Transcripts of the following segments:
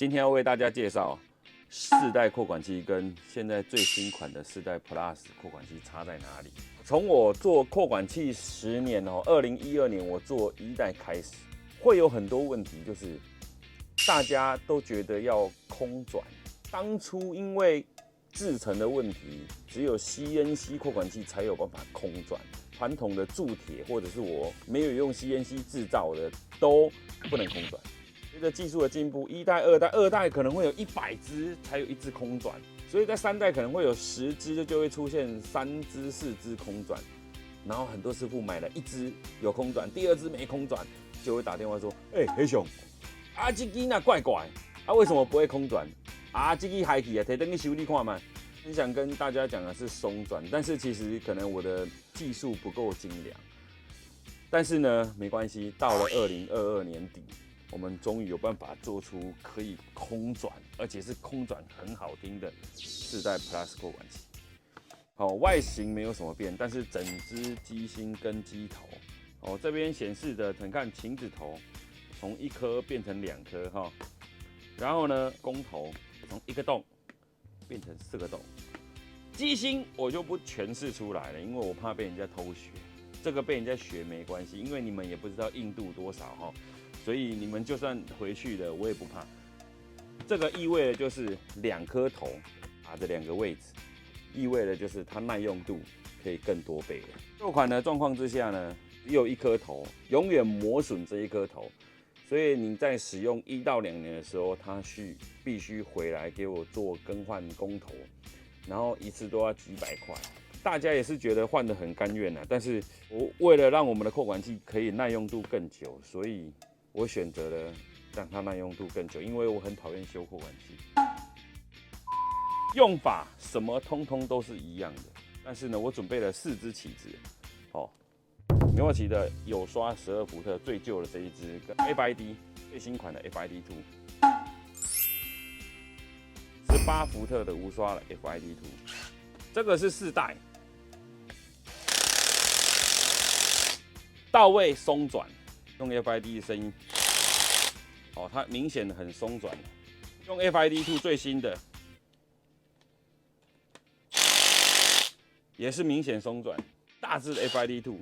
今天要为大家介绍4代扩管器跟现在最新款的4代 Plus 扩管器差在哪里。从我做扩管器10年哦，2012年我做1代开始，会有很多问题，就是大家都觉得要空转。当初因为制程的问题，只有 CNC 扩管器才有办法空转，传统的铸铁或者是我没有用 CNC 制造的都不能空转。随着技术的进步，1代、2代可能会有100只才有1只空转，所以在3代可能会有10只就会出现3只、4只空转，然后很多师傅买了1只有空转，第2只没空转，就会打电话说：“黑熊，这支那怪怪，为什么不会空转？这支坏去啊，提灯去修理看嘛。”很想跟大家讲的是松转，但是其实可能我的技术不够精良。但是呢，没关系，到了2022年底，我们终于有办法做出可以空转，而且是空转很好听的4代 Plus 扩管器。好，外形没有什么变，但是整只机芯跟机头，这边显示的，你看琴子头从1颗变成2颗哈，然后呢，弓头从1个洞变成4个洞。机芯我就不诠释出来了，因为我怕被人家偷学。这个被人家学没关系，因为你们也不知道硬度多少哈，所以你们就算回去了，我也不怕。这个意味的就是2颗头打着2个位置，意味的就是它耐用度可以更多倍了。旧款的状况之下呢，只有1颗头，永远磨损这1颗头，所以你在使用1到2年的时候，它必须回来给我做更换工头，然后一次都要几百块。大家也是觉得换得很甘愿啊，但是我为了让我们的扩管器可以耐用度更久，所以我选择了让它耐用度更久，因为我很讨厌修扩管器。用法什么通通都是一样的，但是呢，我准备了4支起子，牛尔奇的有刷12伏特最旧的这一支，跟 FID 最新款的 FID 2，18伏特的无刷的 FID 2，这个是4代。到位松转，用 FID 的声音，它明显的很松转。用 FID 2最新的，也是明显松转。大致的 FID 2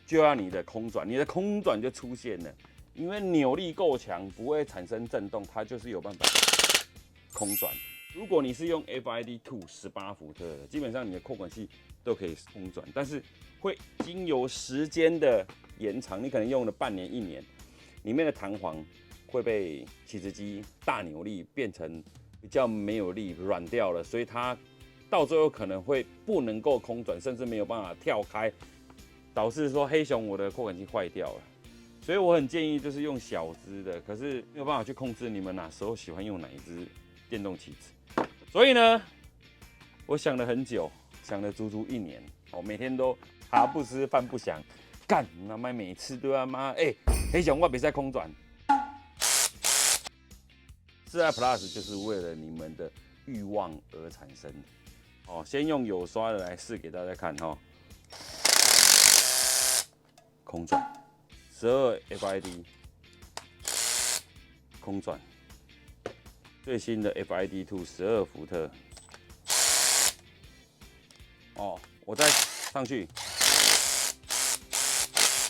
就要你的空转，你的空转就出现了，因为扭力够强，不会产生震动，它就是有办法空转。如果你是用 FID 2 18伏特的，基本上你的扩管器都可以空转，但是会经由时间的延长，你可能用了半年、1年，里面的弹簧会被起子机大扭力变成比较没有力，软掉了，所以它到最后可能会不能够空转，甚至没有办法跳开，导致说黑熊我的扩管器坏掉了。所以我很建议就是用小支的，可是没有办法去控制你们哪时候喜欢用哪一支电动起子。所以呢，我想了很久，想了足足1年，每天都茶不思饭不想，干他妈每次都要妈黑熊我别再空转。4代 Plus 就是为了你们的欲望而产生的。先用有刷的来试给大家看哈，空转12 FID 空转。最新的 FID 2 12伏特，我再上去，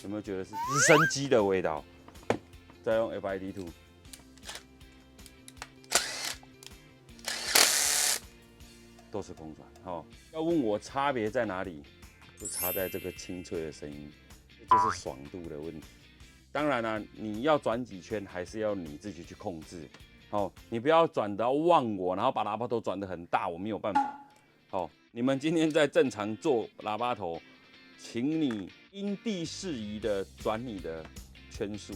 有没有觉得是直升机的味道？再用 FID 2，都是空转。要问我差别在哪里，就差在这个清脆的声音，这就是爽度的问题。当然啦，你要转几圈，还是要你自己去控制。你不要转到忘我，然后把喇叭头转得很大，我没有办法。你们今天在正常做喇叭头，请你因地适宜的转你的圈数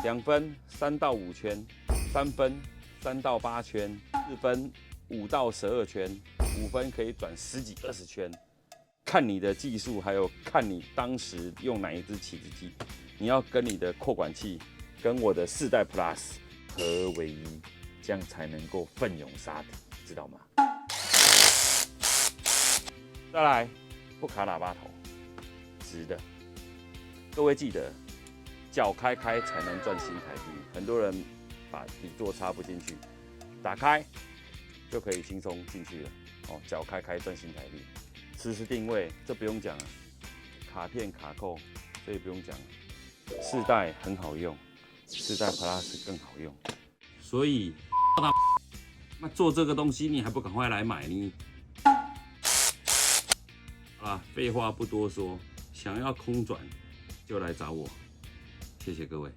，2分3到5圈，3分3到8圈，4分5到12圈，5分可以转10几20圈，看你的技术，还有看你当时用哪一支起子机，你要跟你的扩管器，跟我的4代 Plus。合为一，这样才能够奋勇杀敌，知道吗？再来，不卡喇叭头，直的。各位记得，脚开开才能赚新台币。很多人把底座插不进去，打开就可以轻松进去了。哦，脚开开转新台币，实时定位这不用讲了，卡片卡扣这也不用讲了。4代很好用，4代 Plus 更好用，所以那做这个东西你还不赶快来买呢？好啦，废话不多说，想要空转就来找我，谢谢各位。